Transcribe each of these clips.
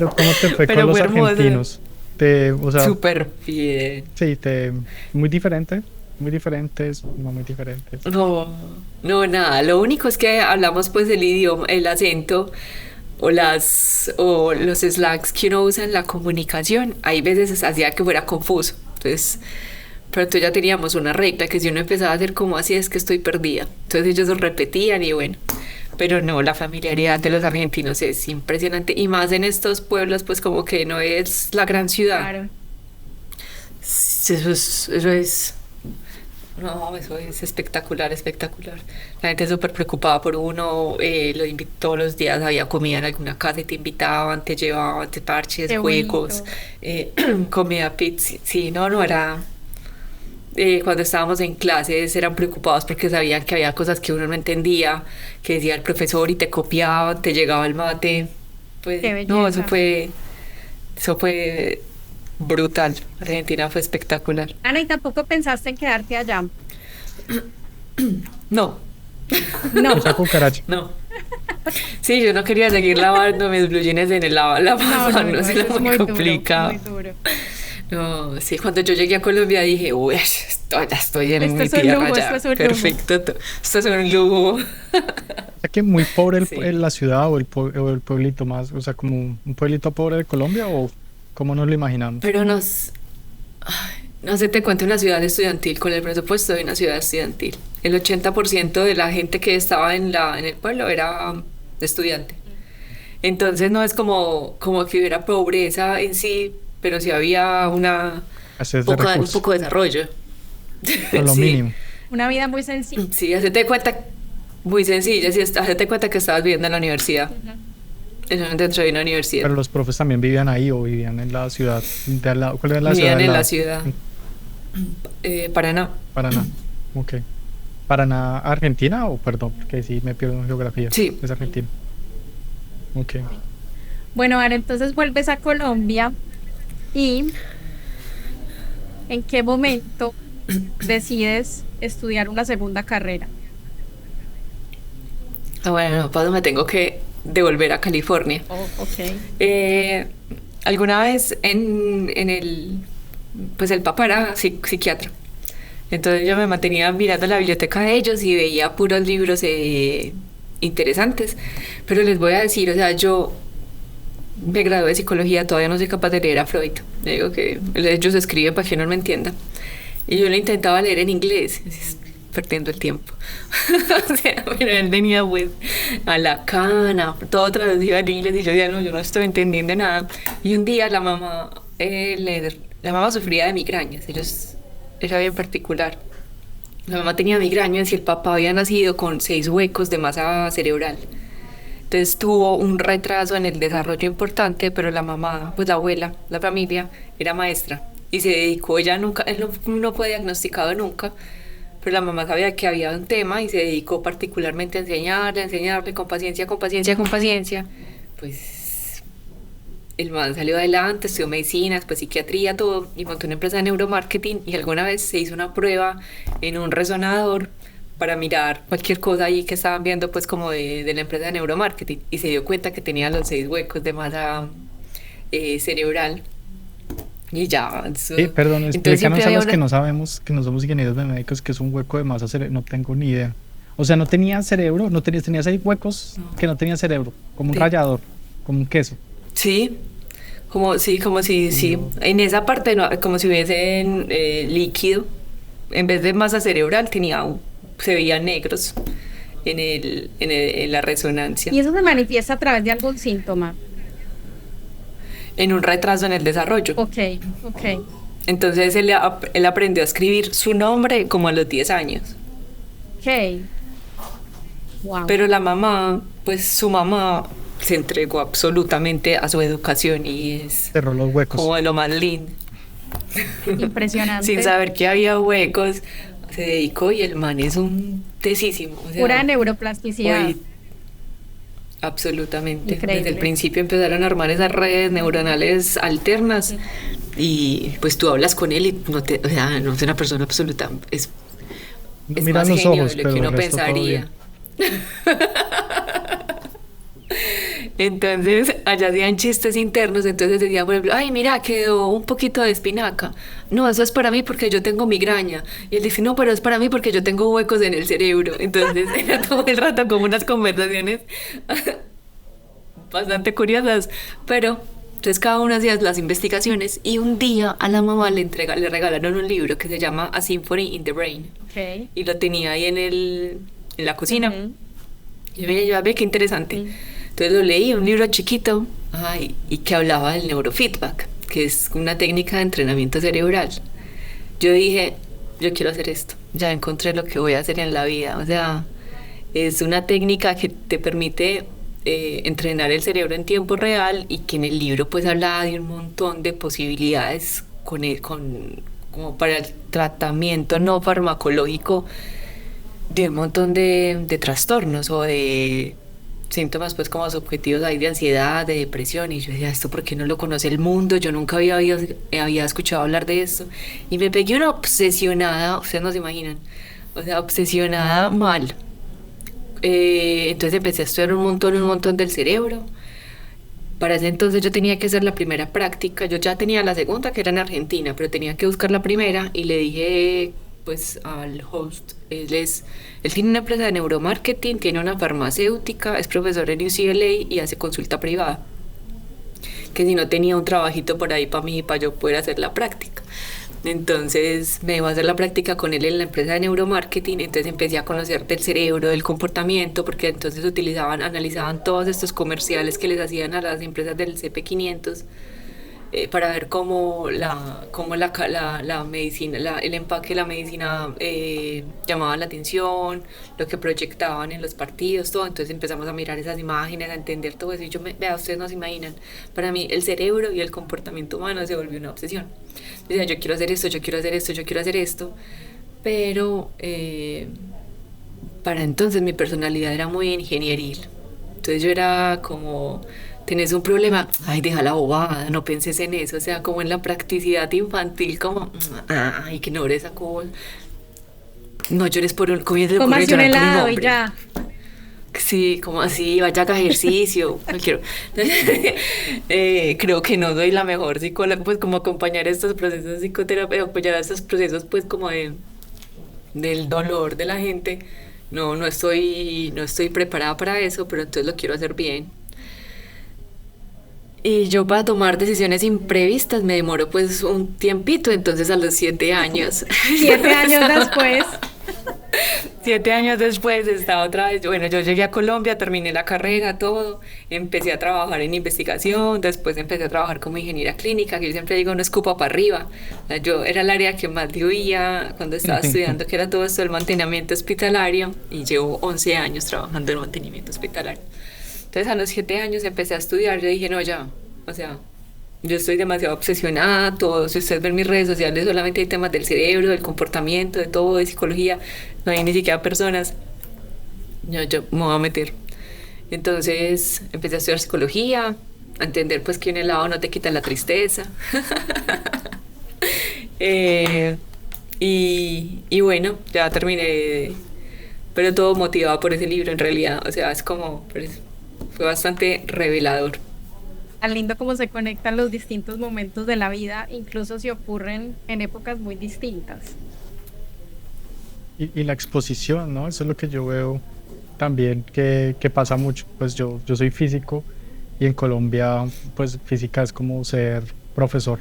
Pero ¿cómo te fue Pero con los fue hermoso. argentinos? O sea, Súper bien. sí, muy diferente, muy diferentes, no muy diferentes. No, no, nada. Lo único es que hablamos pues el idioma, el acento o los slangs que uno usa en la comunicación. Hay veces hacía que fuera confuso. Entonces, pero entonces ya teníamos una regla que si uno empezaba a hacer como así es que estoy perdida. Entonces ellos repetían y bueno. Pero no, la familiaridad de los argentinos es impresionante y más en estos pueblos pues como que no es la gran ciudad. Claro. Eso es, no, eso es espectacular, espectacular. La gente es súper preocupada por uno, todos los días había comida en alguna casa y te invitaban, te llevaban, te parches, Qué juegos, bonito. comida, pizza. Sí, no, no era. Cuando estábamos en clases eran preocupados porque sabían que había cosas que uno no entendía, que decía el profesor y te copiaban, te llegaba el mate. Pues Qué no, belleza. eso fue brutal. Argentina fue espectacular. Ana, ¿y tampoco pensaste en quedarte allá? No, No. Esa cucaracha. no. Sí, yo no quería seguir lavando mis blue jeans en el No, lavamanos, eso era es muy complicado. muy duro. No, sí, cuando yo llegué a Colombia dije, uy, ya estoy en Esto mi es un tierra lujo, ya. esto es un lujo. Perfecto, esto es un lujo. O sea que muy pobre Sí. la ciudad o el pueblito más, o sea, como un pueblito pobre de Colombia o cómo nos lo imaginamos. Pero no sé, te cuento una ciudad estudiantil con el presupuesto de una ciudad estudiantil. El 80% de la gente que estaba en el pueblo era estudiante. Entonces no es como que hubiera pobreza en sí, pero sí había Haces de un recursos, poco de desarrollo. a lo Sí, mínimo. Una vida muy sencilla. sí, hacete cuenta, muy sencilla, sí, hacete cuenta que estabas viviendo en la universidad, dentro de una universidad. Pero los profes también vivían ahí o vivían en la ciudad de al lado. ¿Cuál era la ciudad Vivían de al en la lado? ciudad, Paraná. Paraná. Ok. ¿Paraná, Argentina o perdón? Porque sí me pierdo en geografía. Sí. Es Argentina. Ok. Bueno, Ana, entonces vuelves a Colombia y ¿en qué momento decides estudiar una segunda carrera? Bueno, no, pues me tengo que devolver a California. Oh, ok. Alguna vez pues el papá era psiquiatra. Entonces yo me mantenía mirando la biblioteca de ellos y veía puros libros interesantes. Pero les voy a decir, o sea, yo me gradué de psicología, todavía no soy capaz de leer a Freud. Le digo que ellos escriben para que uno no me entienda. Y yo lo intentaba leer en inglés, perdiendo el tiempo. O sea, pero él tenía pues a la cana, todo traducido en inglés y yo decía, no, yo no estoy entendiendo nada. Y un día la mamá sufría de migrañas, era bien particular. La mamá tenía migrañas y el papá había nacido con 6 huecos de masa cerebral. Entonces tuvo un retraso en el desarrollo importante, pero la mamá, pues la abuela, la familia, era maestra y se dedicó, ella nunca, él no fue diagnosticado nunca, pero la mamá sabía que había un tema y se dedicó particularmente a enseñarle con paciencia, con paciencia, con paciencia. Pues el man salió adelante, estudió medicina, después psiquiatría, todo, y montó una empresa de neuromarketing y alguna vez se hizo una prueba en un resonador para mirar cualquier cosa ahí que estaban viendo pues como de la empresa de neuromarketing y se dio cuenta que tenía los 6 huecos de masa cerebral y ya eso. Sí, perdón, Entonces explícanos siempre a había los que no sabemos, que no somos ingenieros biomédicos, que es un hueco de masa cerebral. No tengo ni idea. O sea, no tenía cerebro, tenía 6 huecos que no tenían cerebro, como un Sí. rallador, como un queso. Sí, como si sí, en esa parte como si hubiese líquido, en vez de masa cerebral se veían negros en la resonancia, ¿Y eso se manifiesta a través de algún síntoma? en un retraso en el desarrollo. Ok, ok. Entonces él aprendió a escribir su nombre como a los 10 años. Ok. Wow. Pero pues su mamá se entregó absolutamente a su educación y es Cerró los huecos. como de lo más lindo. Impresionante. Sin saber que había huecos, se dedicó y el man es un tesísimo. O sea, Pura neuroplasticidad. hoy, absolutamente. Increíble. Desde el principio empezaron a armar esas redes neuronales alternas y pues tú hablas con él y o sea, no es una persona absoluta, es Mira más los genio ojos, de lo pero que el uno resto todo pensaría. bien. Entonces, allá hacían chistes internos, entonces decían, por ejemplo, ay, mira, quedó un poquito de espinaca. No, eso es para mí porque yo tengo migraña. Y él dice, no, pero es para mí porque yo tengo huecos en el cerebro. Entonces, era todo el rato como unas conversaciones bastante curiosas, pero entonces cada uno hacía las investigaciones y un día a la mamá le regalaron un libro que se llama A Symphony in the Brain. Ok. Y lo tenía ahí en la cocina. Ujú. Y yo, ve qué interesante. Entonces lo leí, un libro chiquito, y que hablaba del neurofeedback, que es una técnica de entrenamiento cerebral. Yo dije, yo quiero hacer esto, ya encontré lo que voy a hacer en la vida. O sea, es una técnica que te permite entrenar el cerebro en tiempo real, y que en el libro pues hablaba de un montón de posibilidades como para el tratamiento no farmacológico de un montón de trastornos o de síntomas pues como subjetivos ahí de ansiedad, de depresión. Y yo decía, ¿esto por qué no lo conoce el mundo? Yo nunca había escuchado hablar de esto. Y me pegué una obsesionada, ustedes no se imaginan, o sea, obsesionada mal. Entonces empecé a estudiar un montón del cerebro. Para ese entonces yo tenía que hacer la primera práctica. Yo ya tenía la segunda, que era en Argentina, pero tenía que buscar la primera, y le dije pues al host, él tiene una empresa de neuromarketing, tiene una farmacéutica, es profesor en UCLA y hace consulta privada, que si no tenía un trabajito por ahí para mí, para yo poder hacer la práctica. Entonces me iba a hacer la práctica con él en la empresa de neuromarketing. Entonces empecé a conocer del cerebro, del comportamiento, porque entonces analizaban todos estos comerciales que les hacían a las empresas del CP500, para ver cómo la medicina, el empaque de la medicina llamaba la atención, lo que proyectaban en los partidos, todo. Entonces empezamos a mirar esas imágenes, a entender todo eso. Y vea, ustedes no se imaginan, para mí el cerebro y el comportamiento humano se volvió una obsesión. Decía, yo quiero hacer esto, yo quiero hacer esto, yo quiero hacer esto. Pero para entonces mi personalidad era muy ingenieril. Entonces yo era como, tenés un problema, ay, deja la bobada, no penses en eso. O sea, como en la practicidad infantil, como, ay, que no esa cosa. No llores por un, comienza a Tómase un llorar por un helado y hombre. ya. Sí, como así, vaya a hacer ejercicio, no quiero. Creo que no soy la mejor psicóloga, pues como acompañar estos procesos de psicoterapia, apoyar a estos procesos pues como del dolor de la gente. No estoy preparada para eso, pero entonces lo quiero hacer bien. Y yo, para tomar decisiones imprevistas, me demoro pues un tiempito. Entonces a los 7 años 7 años después. 7 años después estaba otra vez, bueno, yo llegué a Colombia, terminé la carrera, todo, empecé a trabajar en investigación, después empecé a trabajar como ingeniera clínica, que yo siempre digo, no escupa para arriba. O sea, yo era el área que más oía cuando estaba estudiando, que era todo esto del mantenimiento hospitalario, y llevo 11 años trabajando en mantenimiento hospitalario. Entonces a los 7 años empecé a estudiar, yo dije, no, ya, o sea, yo estoy demasiado obsesionada, todo, si ustedes ven mis redes sociales, solamente hay temas del cerebro, del comportamiento, de todo, de psicología, no hay ni siquiera personas. Yo me voy a meter. Entonces empecé a estudiar psicología, a entender pues que un helado no te quita la tristeza. Y bueno, ya terminé, pero todo motivado por ese libro en realidad, o sea, es como, pues, fue bastante revelador. Tan lindo como se conectan los distintos momentos de la vida, incluso si ocurren en épocas muy distintas. Y la exposición, ¿no? Eso es lo que yo veo también que pasa mucho. Pues yo soy físico, y en Colombia pues física es como ser profesor.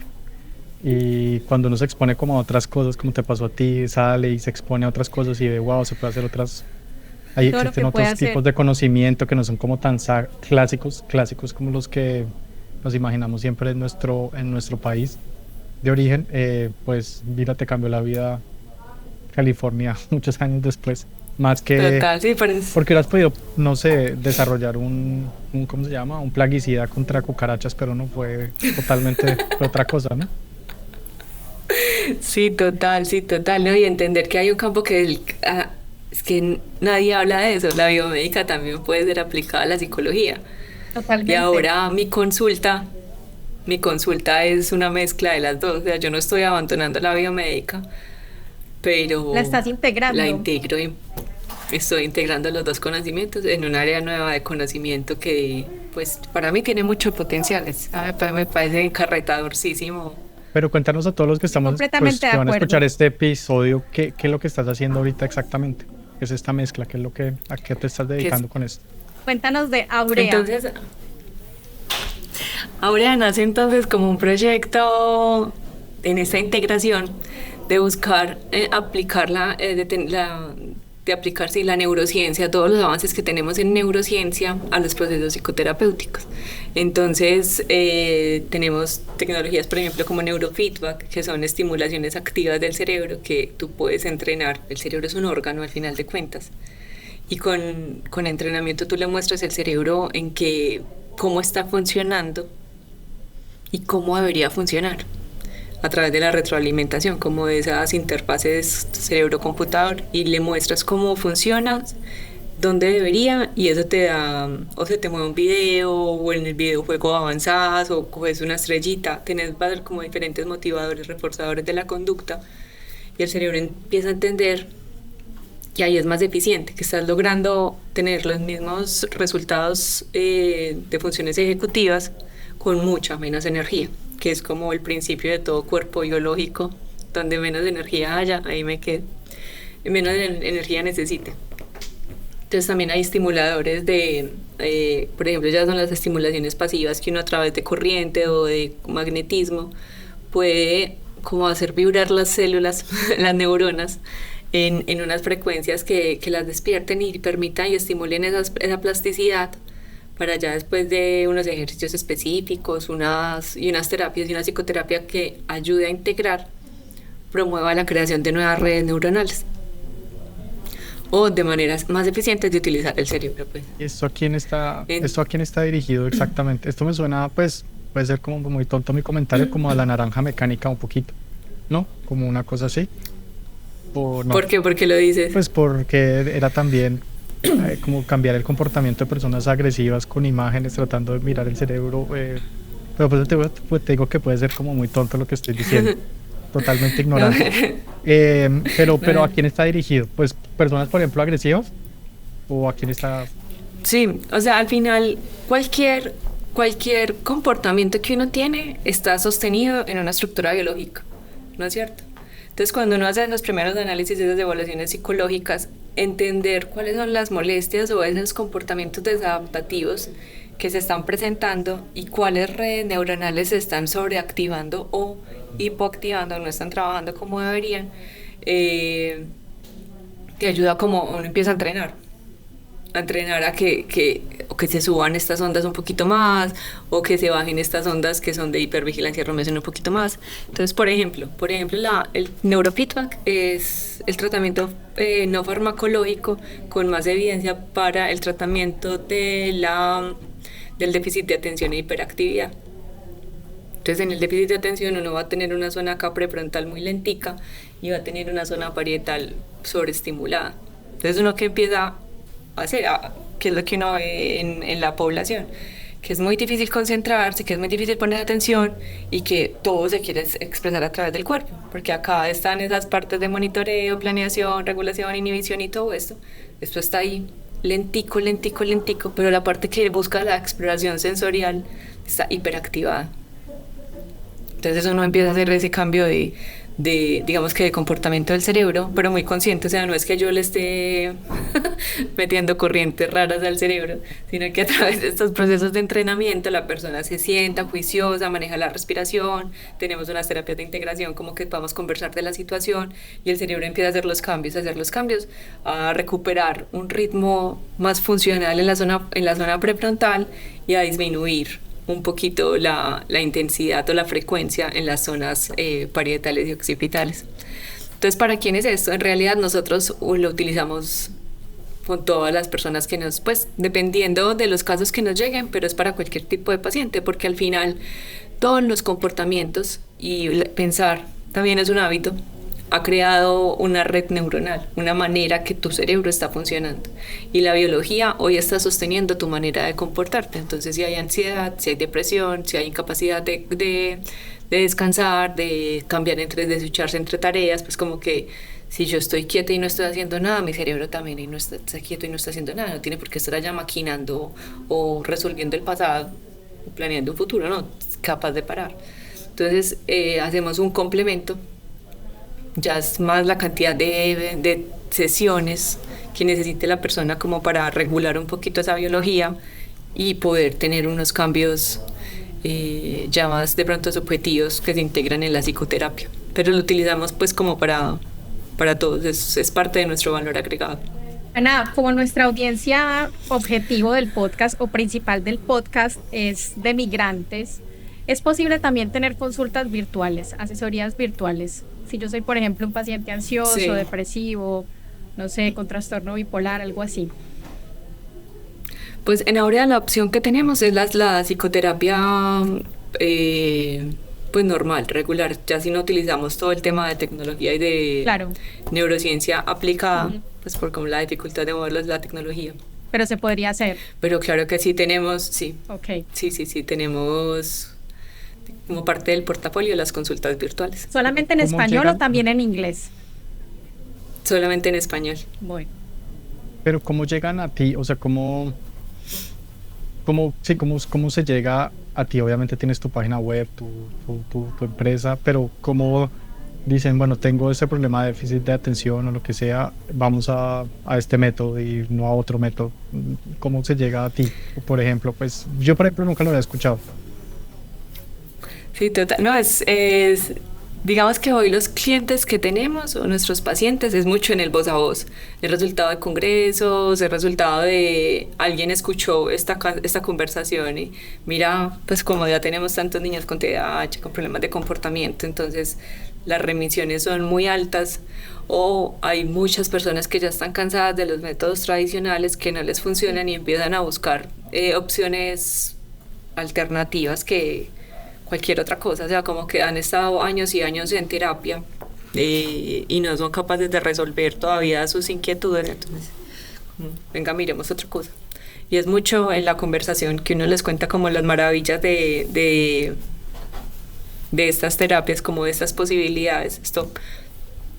Y cuando uno se expone como a otras cosas, como te pasó a ti, sale y se expone a otras cosas y ve, wow, se puede hacer otras. Ahí Todo lo existen que puede otros hacer. tipos de conocimiento que no son como tan clásicos como los que nos imaginamos siempre en nuestro país de origen. Pues mira, te cambió la vida California muchos años después. Más que Total, sí, porque hubieras podido, no sé, desarrollar un ¿cómo se llama? Un plaguicida contra cucarachas, pero no fue totalmente fue otra cosa, ¿no? sí, total, ¿no? Y entender que hay un campo que es que nadie habla de eso. La biomédica también puede ser aplicada a la psicología. Totalmente. Y ahora mi consulta es una mezcla de las dos. O sea, yo no estoy abandonando la biomédica, pero La estás integrando. la integro y estoy integrando los dos conocimientos en un área nueva de conocimiento que pues para mí tiene mucho potencial, me parece encarretadorcísimo. Pero cuéntanos a todos los que estamos, Completamente que de van a escuchar acuerdo. este episodio, ¿qué es lo que estás haciendo ahorita exactamente? ¿Qué es esta mezcla? ¿A qué te estás dedicando con esto? Cuéntanos de Aurea. Entonces, ahora nace entonces como un proyecto en esta integración de buscar aplicar de aplicar sí, la neurociencia, todos los avances que tenemos en neurociencia a los procesos psicoterapéuticos. Entonces, tenemos tecnologías, por ejemplo, como neurofeedback, que son estimulaciones activas del cerebro que tú puedes entrenar. El cerebro es un órgano al final de cuentas. Y con entrenamiento tú le muestras al cerebro cómo está funcionando y cómo debería funcionar a través de la retroalimentación, como de esas interfaces cerebro-computador, y le muestras cómo funciona, dónde debería, y eso te da, o se te mueve un video, o en el videojuego avanzas, o coges una estrellita, va a ser como diferentes motivadores, reforzadores de la conducta, y el cerebro empieza a entender que ahí es más eficiente, que estás logrando tener los mismos resultados de funciones ejecutivas con mucha menos energía, que es como el principio de todo cuerpo biológico, donde menos energía haya, ahí me quedo, menos energía necesite. Entonces también hay estimuladores por ejemplo, ya son las estimulaciones pasivas que uno a través de corriente o de magnetismo puede como hacer vibrar las células, las neuronas, en unas frecuencias que las despierten y permitan y estimulen esa plasticidad para ya después de unos ejercicios específicos, unas terapias y una psicoterapia que ayude a integrar, promueva la creación de nuevas redes neuronales o de maneras más eficientes de utilizar el cerebro. Pues. ¿Y esto a quién está dirigido exactamente? Esto me suena, pues, puede ser como muy tonto mi comentario, como a la naranja mecánica un poquito, ¿no? Como una cosa así. ¿O no? ¿Por qué? ¿Por qué lo dices? Pues porque era también como cambiar el comportamiento de personas agresivas con imágenes, tratando de mirar el cerebro. Pero pues te digo que puede ser como muy tonto lo que estoy diciendo, totalmente ignorante. Pero ¿a quién está dirigido? Pues personas, por ejemplo, agresivas, o a quién está. Sí, o sea, al final cualquier comportamiento que uno tiene está sostenido en una estructura biológica, ¿no es cierto? Entonces, cuando uno hace los primeros análisis de esas evaluaciones psicológicas, entender cuáles son las molestias o esos comportamientos desadaptativos que se están presentando y cuáles redes neuronales se están sobreactivando o hipoactivando, no están trabajando como deberían, te ayuda como uno empieza a entrenar a que se suban estas ondas un poquito más o que se bajen estas ondas que son de hipervigilancia remisión un poquito más. Entonces, por ejemplo el neurofeedback es el tratamiento no farmacológico con más evidencia para el tratamiento del déficit de atención e hiperactividad. Entonces, en el déficit de atención uno va a tener una zona acá prefrontal muy lentica y va a tener una zona parietal sobreestimulada. Entonces, uno que empieza hacer, que es lo que uno ve en la población, que es muy difícil concentrarse, que es muy difícil poner atención y que todo se quiere expresar a través del cuerpo, porque acá están esas partes de monitoreo, planeación, regulación, inhibición y todo esto está ahí lentico, pero la parte que busca la exploración sensorial está hiperactivada. Entonces uno empieza a hacer ese cambio digamos que de comportamiento del cerebro, pero muy consciente, o sea, no es que yo le esté metiendo corrientes raras al cerebro, sino que a través de estos procesos de entrenamiento la persona se sienta juiciosa, maneja la respiración, tenemos unas terapias de integración como que podamos conversar de la situación y el cerebro empieza a hacer los cambios, a recuperar un ritmo más funcional en la zona prefrontal y a disminuir un poquito la intensidad o la frecuencia en las zonas parietales y occipitales. Entonces, ¿para quién es esto? En realidad nosotros lo utilizamos con todas las personas que pues dependiendo de los casos que nos lleguen, pero es para cualquier tipo de paciente, porque al final todos los comportamientos y pensar también es un hábito, ha creado una red neuronal, una manera que tu cerebro está funcionando. Y la biología hoy está sosteniendo tu manera de comportarte. Entonces, si hay ansiedad, si hay depresión, si hay incapacidad de descansar, de cambiar de switcharse entre tareas, pues como que Si yo estoy quieta y no estoy haciendo nada, mi cerebro también y no está quieto y no está haciendo nada. No tiene por qué estar allá maquinando o resolviendo el pasado o planeando un futuro, no, es capaz de parar. Entonces hacemos un complemento, ya es más la cantidad de sesiones que necesite la persona como para regular un poquito esa biología y poder tener unos cambios ya más de pronto subjetivos que se integran en la psicoterapia. Pero lo utilizamos pues como para todos, es parte de nuestro valor agregado. Ana, como nuestra audiencia objetivo del podcast o principal del podcast es de migrantes, ¿es posible también tener consultas virtuales, asesorías virtuales? Si yo soy, por ejemplo, un paciente ansioso, Sí. depresivo, no sé, con trastorno bipolar, algo así. Pues en Aurea la opción que tenemos es la psicoterapia pues normal, regular. Ya si no utilizamos todo el tema de tecnología y de Claro, neurociencia aplicada, pues por como la dificultad de moverlo es la tecnología. pero se podría hacer. Pero claro que sí tenemos, sí, Ok. sí, tenemos como parte del portafolio las consultas virtuales, ¿Solamente en ¿Cómo español llegan? o también en inglés? solamente en español. Bueno. Pero ¿cómo llegan a ti? O sea, ¿cómo se llega a ti? Obviamente tienes tu página web, tu empresa, pero ¿cómo dicen, bueno, tengo ese problema de déficit de atención o lo que sea, vamos a este método y no a otro método? ¿Cómo se llega a ti? Por ejemplo, pues yo, por ejemplo, nunca lo había escuchado. Sí, total. No, digamos que hoy los clientes que tenemos o nuestros pacientes es mucho en el voz a voz. El resultado de congresos, el resultado de alguien escuchó esta conversación y mira, pues como ya tenemos tantos niños con TDAH, con problemas de comportamiento, entonces las remisiones son muy altas o hay muchas personas que ya están cansadas de los métodos tradicionales que no les funcionan y empiezan a buscar opciones alternativas que cualquier otra cosa, o sea, como que han estado años y años en terapia y no son capaces de resolver todavía sus inquietudes, entonces, venga, miremos otra cosa. Y es mucho en la conversación que uno les cuenta como las maravillas de estas terapias, como de estas posibilidades. Esto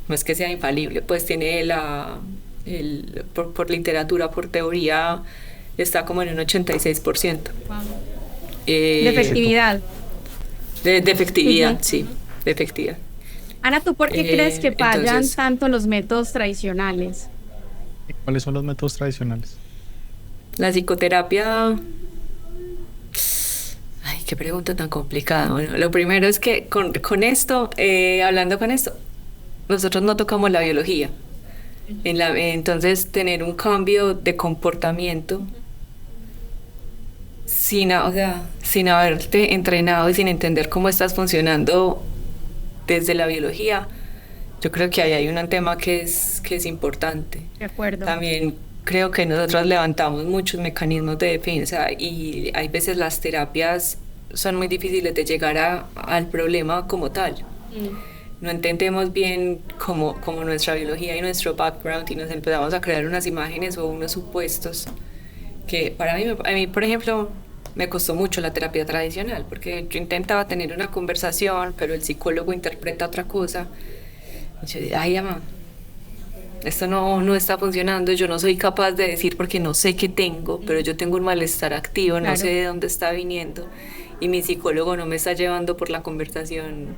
no es que sea infalible, pues tiene por literatura, por teoría, está como en un 86%. De efectividad. De efectividad, Ujú. sí, de efectividad. Ana, ¿tú por qué crees que fallan Entonces, tanto los métodos tradicionales? ¿Cuáles son los métodos tradicionales? la psicoterapia... Ay, qué pregunta tan complicada. Bueno, lo primero es que con esto, hablando con esto, nosotros no tocamos la biología. Entonces, tener un cambio de comportamiento o sea, sin haberte entrenado y sin entender cómo estás funcionando desde la biología, yo creo que ahí hay un tema que es importante. De acuerdo. También creo que nosotros levantamos muchos mecanismos de defensa y hay veces las terapias son muy difíciles de llegar al problema como tal. No entendemos bien como nuestra biología y nuestro background y nos empezamos a crear unas imágenes o unos supuestos que a mí, por ejemplo, me costó mucho la terapia tradicional porque yo intentaba tener una conversación, pero el psicólogo interpreta otra cosa. Y yo dije, ay, mamá, esto no está funcionando, yo no soy capaz de decir porque no sé qué tengo, pero yo tengo un malestar activo, no Claro. sé de dónde está viniendo y mi psicólogo no me está llevando por la conversación,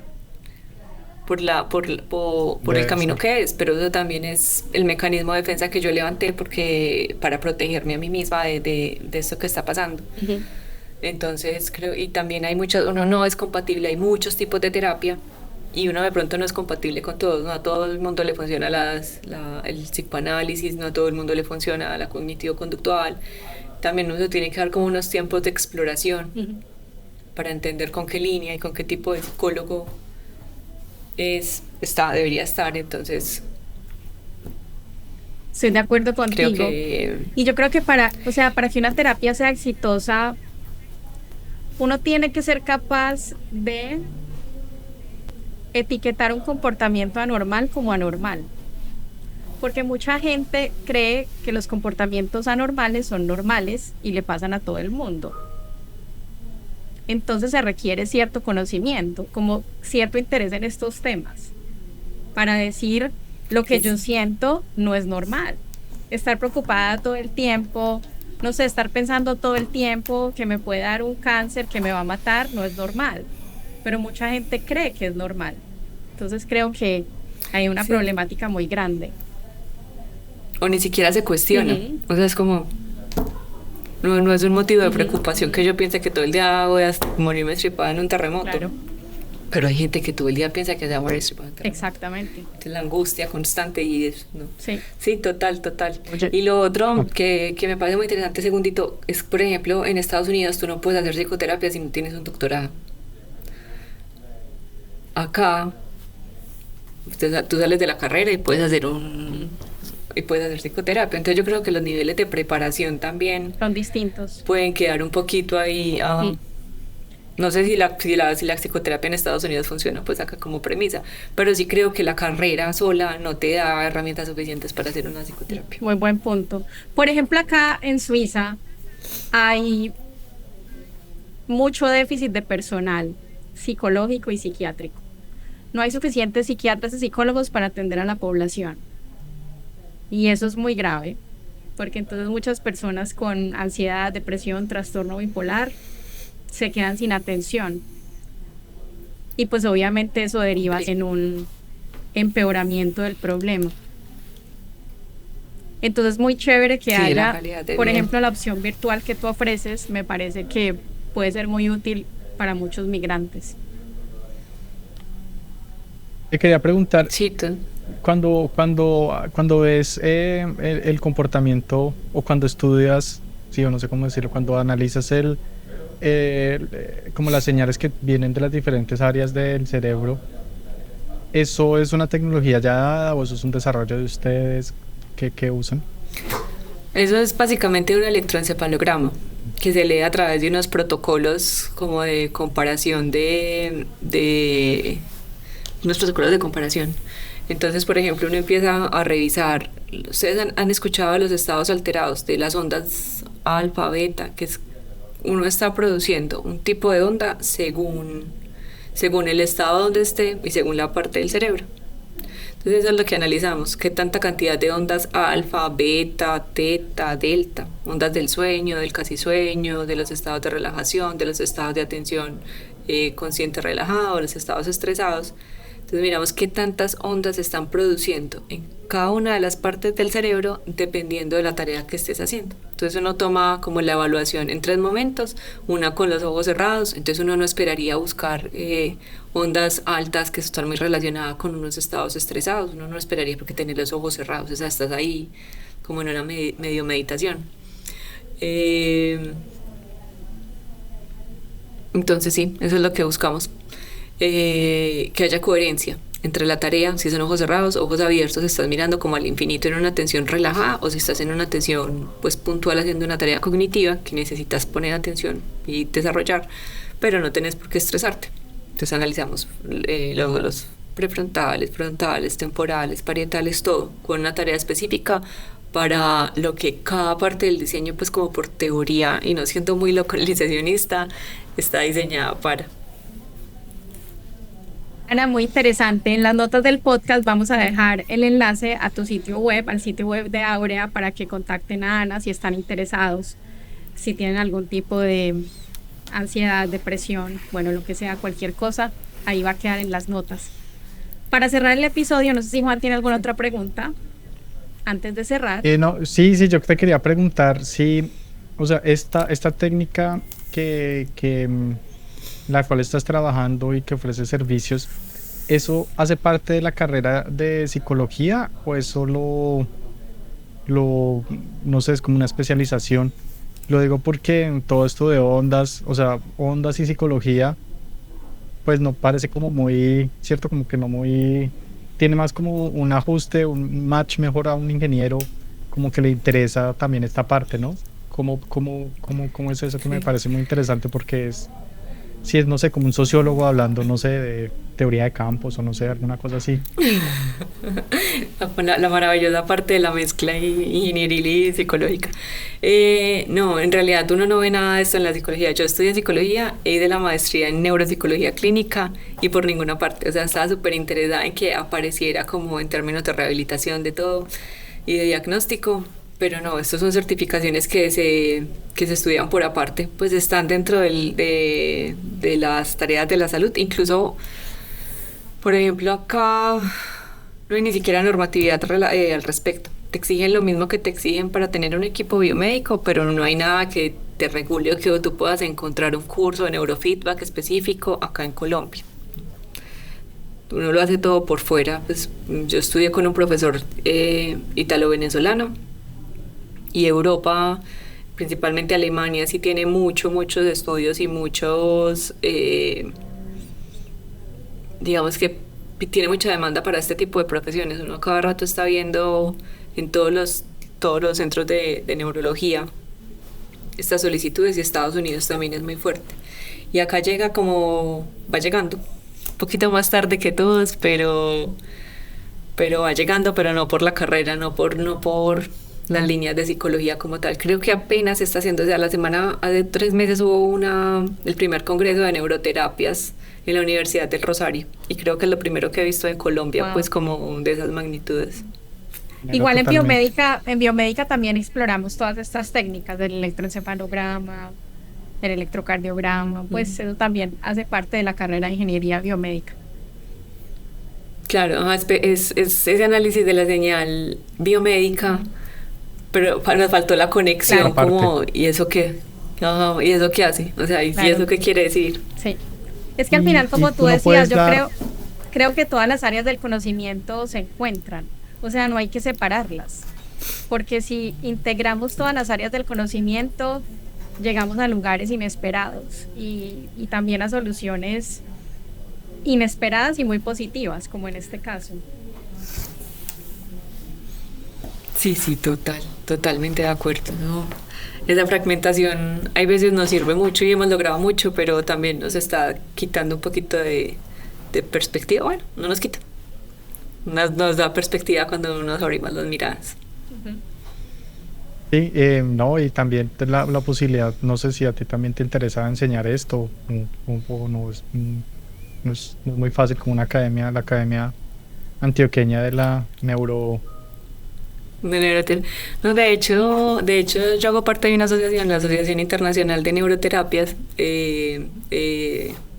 por el camino Eso. que es, pero eso también es el mecanismo de defensa que yo levanté porque para protegerme a mí misma de esto que está pasando. Ujú. Entonces creo, y también uno no es compatible, hay muchos tipos de terapia y uno de pronto no es compatible con todos, no a todo el mundo le funciona el psicoanálisis, no a todo el mundo le funciona la cognitivo-conductual, también uno tiene que dar como unos tiempos de exploración Ujú. para entender con qué línea y con qué tipo de psicólogo debería estar, entonces Estoy de acuerdo creo contigo. que Y yo creo que para que una terapia sea exitosa, uno tiene que ser capaz de etiquetar un comportamiento anormal como anormal. Porque mucha gente cree que los comportamientos anormales son normales y le pasan a todo el mundo. Entonces se requiere cierto conocimiento, como cierto interés en estos temas, para decir lo que yo siento no es normal. Estar preocupada todo el tiempo, no sé, estar pensando todo el tiempo que me puede dar un cáncer, que me va a matar, no es normal. Pero mucha gente cree que es normal. Entonces creo que hay una problemática muy grande. O ni siquiera se cuestiona. O sea, es como... No es un motivo de preocupación que yo piense que todo el día voy a morirme estripada en un terremoto. Claro. Pero hay gente que todo el día piensa que se va a morir estripada en un terremoto. Exactamente. Entonces, la angustia constante y eso, ¿no? Sí, total. Oye. Y lo otro que me parece muy interesante, segundito, es, por ejemplo, en Estados Unidos tú no puedes hacer psicoterapia si no tienes un doctorado. Acá, tú sales de la carrera y puedes hacer psicoterapia. Entonces yo creo que los niveles de preparación también son distintos. Pueden quedar un poquito ahí. No sé si la psicoterapia en Estados Unidos funciona, pues acá como premisa, pero sí creo que la carrera sola no te da herramientas suficientes para hacer una psicoterapia. Muy buen punto. Por ejemplo, acá en Suiza hay mucho déficit de personal psicológico y psiquiátrico. No hay suficientes psiquiatras y psicólogos para atender a la población. Y eso es muy grave, porque entonces muchas personas con ansiedad, depresión, trastorno bipolar se quedan sin atención. Y pues obviamente eso deriva en un empeoramiento del problema. Entonces muy chévere que haya, por ejemplo, la opción virtual que tú ofreces, me parece que puede ser muy útil para muchos migrantes. Te quería preguntar, Sí, cuando ves el comportamiento o cuando estudias, sí o no sé cómo decirlo, cuando analizas como las señales que vienen de las diferentes áreas del cerebro, ¿eso es una tecnología ya dada o eso es un desarrollo de ustedes que usan? Eso es básicamente un electroencefalograma que se lee a través de unos protocolos como de comparación de unos protocolos de comparación. Entonces, por ejemplo, uno empieza a revisar, ustedes han escuchado los estados alterados de las ondas alfa, beta, que es, uno está produciendo un tipo de onda según el estado donde esté y según la parte del cerebro. Entonces eso es lo que analizamos, qué tanta cantidad de ondas alfa, beta, teta, delta, ondas del sueño, del casi sueño, de los estados de relajación, de los estados de atención consciente relajado, los estados estresados. Entonces miramos qué tantas ondas se están produciendo en cada una de las partes del cerebro dependiendo de la tarea que estés haciendo. Entonces uno toma como la evaluación en 3 momentos, una con los ojos cerrados, entonces uno no esperaría buscar ondas altas que están muy relacionadas con unos estados estresados, uno no esperaría porque tener los ojos cerrados, o sea, estás ahí como en una medio meditación. Entonces sí, eso es lo que buscamos. Que haya coherencia entre la tarea, si son ojos cerrados, ojos abiertos, estás mirando como al infinito en una atención relajada o si estás en una atención pues puntual haciendo una tarea cognitiva que necesitas poner atención y desarrollar, pero no tenés por qué estresarte. Entonces analizamos los prefrontales, frontales, temporales, parietales, todo con una tarea específica para lo que cada parte del diseño, pues como por teoría y no siendo muy localizacionista, está diseñada para. Ana, muy interesante. En las notas del podcast vamos a dejar el enlace a tu sitio web, al sitio web de Áurea, para que contacten a Ana si están interesados, si tienen algún tipo de ansiedad, depresión, bueno, lo que sea, cualquier cosa, ahí va a quedar en las notas. Para cerrar el episodio, no sé si Juan tiene alguna otra pregunta antes de cerrar. No, sí, yo te quería preguntar si, o sea, esta técnica que la cual estás trabajando y que ofrece servicios, ¿eso hace parte de la carrera de psicología o es solo no sé, es como una especialización? Lo digo porque en todo esto de ondas, o sea, ondas y psicología, pues no parece como muy, cierto, como que no muy, tiene más como un ajuste, un match mejor a un ingeniero, como que le interesa también esta parte, ¿no? ¿Cómo es eso? Que me parece muy interesante porque si es, no sé, como un sociólogo hablando, no sé, de teoría de campos o no sé, alguna cosa así. La maravillosa parte de la mezcla ingenieril y psicológica. No, en realidad uno no ve nada de esto en la psicología. Yo estudié psicología, hice la maestría en neuropsicología clínica y por ninguna parte. O sea, estaba súper interesada en que apareciera como en términos de rehabilitación de todo y de diagnóstico. Pero no, estas son certificaciones que se estudian por aparte, pues están dentro de las tareas de la salud. Incluso, por ejemplo, acá no hay ni siquiera normatividad al respecto. Te exigen lo mismo que te exigen para tener un equipo biomédico, pero no hay nada que te regule o que tú puedas encontrar un curso de neurofeedback específico acá en Colombia. Uno lo hace todo por fuera. Pues, yo estudié con un profesor italo-venezolano y Europa, principalmente Alemania, sí tiene muchos estudios y muchos, digamos que tiene mucha demanda para este tipo de profesiones. Uno cada rato está viendo en todos los centros de neurología estas solicitudes y Estados Unidos también es muy fuerte. Y acá va llegando, un poquito más tarde que todos, pero va llegando, pero no por la carrera, no por las líneas de psicología como tal. Creo que apenas se está haciendo, o sea, hace 3 meses hubo el primer congreso de neuroterapias en la Universidad del Rosario, y creo que es lo primero que he visto en Colombia, Wow. pues como de esas magnitudes. Igual en Totalmente. biomédica también exploramos todas estas técnicas del electroencefalograma, el electrocardiograma, pues eso también hace parte de la carrera de ingeniería biomédica. Claro, ajá, es ese análisis de la señal biomédica, pero nos faltó la conexión, Claro. como, Aparte. ¿y eso qué? Ajá, ¿y eso qué hace? O sea, ¿y Claro. eso qué quiere decir? Sí. Es que al Y- final, como y tú tú no decías, puedes yo dar- creo que todas las áreas del conocimiento se encuentran. O sea, no hay que separarlas. Porque si integramos todas las áreas del conocimiento, llegamos a lugares inesperados y también a soluciones inesperadas y muy positivas, como en este caso. Sí, sí, totalmente de acuerdo, ¿no? Esa fragmentación hay veces nos sirve mucho y hemos logrado mucho, pero también nos está quitando un poquito de perspectiva. Bueno, no nos quita. Nos da perspectiva cuando nos abrimos las miradas. Sí, no, y también la posibilidad, no sé si a ti también te interesa enseñar esto, un poco no es muy fácil como la academia antioqueña de la neuro. De neuroter- No, de hecho, yo hago parte de una asociación, la Asociación Internacional de Neuroterapias.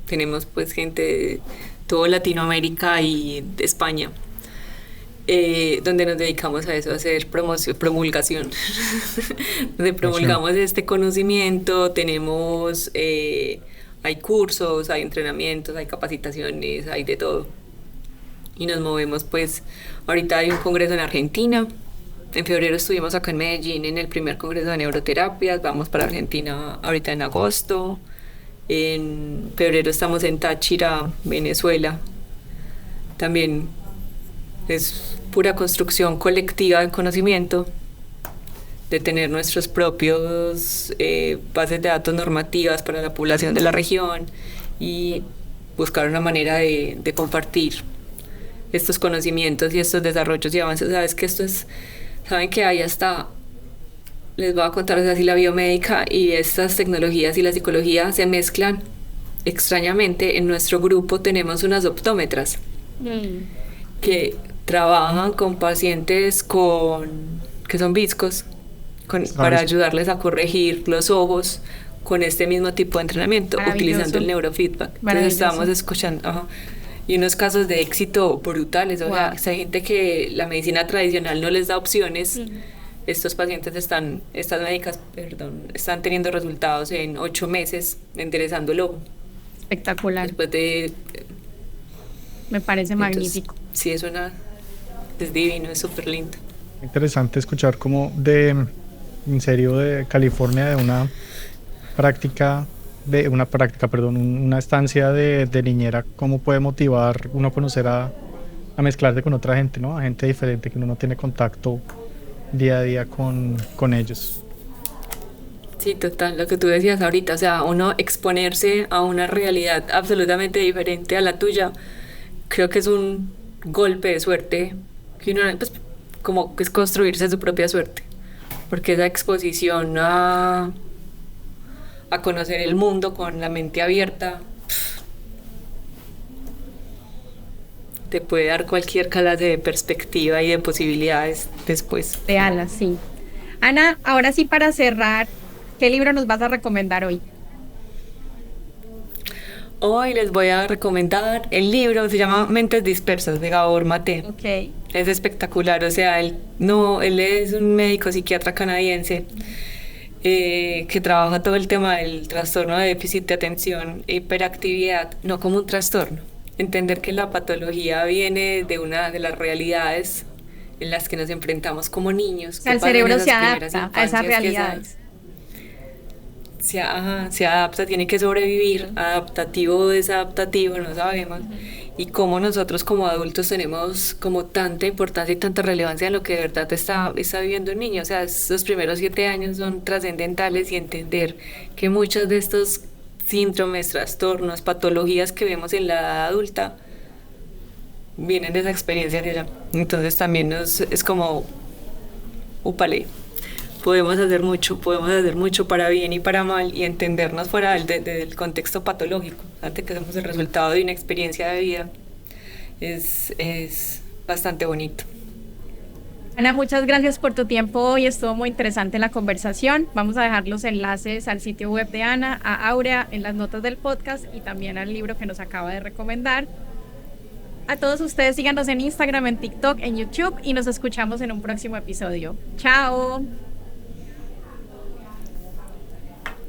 Tenemos pues gente de toda Latinoamérica y de España, donde nos dedicamos a eso, a hacer promulgación, donde promulgamos este conocimiento. Hay cursos, hay entrenamientos, hay capacitaciones, hay de todo. Y nos movemos pues, ahorita hay un congreso en Argentina. En febrero estuvimos acá en Medellín en el primer congreso de neuroterapias. Vamos para Argentina ahorita en agosto. En febrero estamos en Táchira, Venezuela. También es pura construcción colectiva de conocimiento, de tener nuestros propios bases de datos normativas para la población de la región y buscar una manera de compartir estos conocimientos y estos desarrollos y avances. Saben que hay hasta, les voy a contar, o sea, si la biomédica y estas tecnologías y la psicología se mezclan extrañamente. En nuestro grupo tenemos unas optómetras que trabajan con pacientes que son viscos, para ayudarles a corregir los ojos con este mismo tipo de entrenamiento, utilizando el neurofeedback. Entonces estamos escuchando, ajá, y unos casos de éxito brutales. O sea, hay gente que la medicina tradicional no les da opciones. Estos pacientes estas médicas, están teniendo resultados en 8 meses enderezando el ojo. Espectacular. Después de... Me parece magnífico. Sí, es divino, es súper lindo. Interesante escuchar como en serio, de California, de una una estancia de niñera, cómo puede motivar uno a conocer a mezclarse con otra gente, ¿no? A gente diferente que uno no tiene contacto día a día con ellos. Sí, total, lo que tú decías ahorita, o sea, uno exponerse a una realidad absolutamente diferente a la tuya, creo que es un golpe de suerte, que uno, pues, como que es construirse su propia suerte, porque esa exposición a conocer el mundo con la mente abierta te puede dar cualquier clase de perspectiva y de posibilidades después. De alas, sí. Ana, ahora sí para cerrar, ¿qué libro nos vas a recomendar hoy? Hoy les voy a recomendar el libro, se llama Mentes Dispersas de Gabor Maté. Ok. Es espectacular, o sea, él es un médico psiquiatra canadiense que trabaja todo el tema del trastorno de déficit de atención e hiperactividad, no como un trastorno. Entender que la patología viene de una de las realidades en las que nos enfrentamos como niños. O sea, el que pasan en cerebro esas se primeras adapta a esas infancias, que realidades. se adapta, tiene que sobrevivir, adaptativo o desadaptativo, no sabemos. Y cómo nosotros como adultos tenemos como tanta importancia y tanta relevancia en lo que de verdad está viviendo un niño. O sea, los primeros 7 años son trascendentales y entender que muchos de estos síndromes, trastornos, patologías que vemos en la edad adulta vienen de esa experiencia de allá. Entonces también es como, úpale, podemos hacer mucho para bien y para mal y entendernos fuera del contexto patológico, antes que somos el resultado de una experiencia de vida, es bastante bonito. Ana, muchas gracias por tu tiempo hoy, estuvo muy interesante la conversación. Vamos a dejar los enlaces al sitio web de Ana, a Áurea, en las notas del podcast y también al libro que nos acaba de recomendar. A todos ustedes síganos en Instagram, en TikTok, en YouTube y nos escuchamos en un próximo episodio. ¡Chao!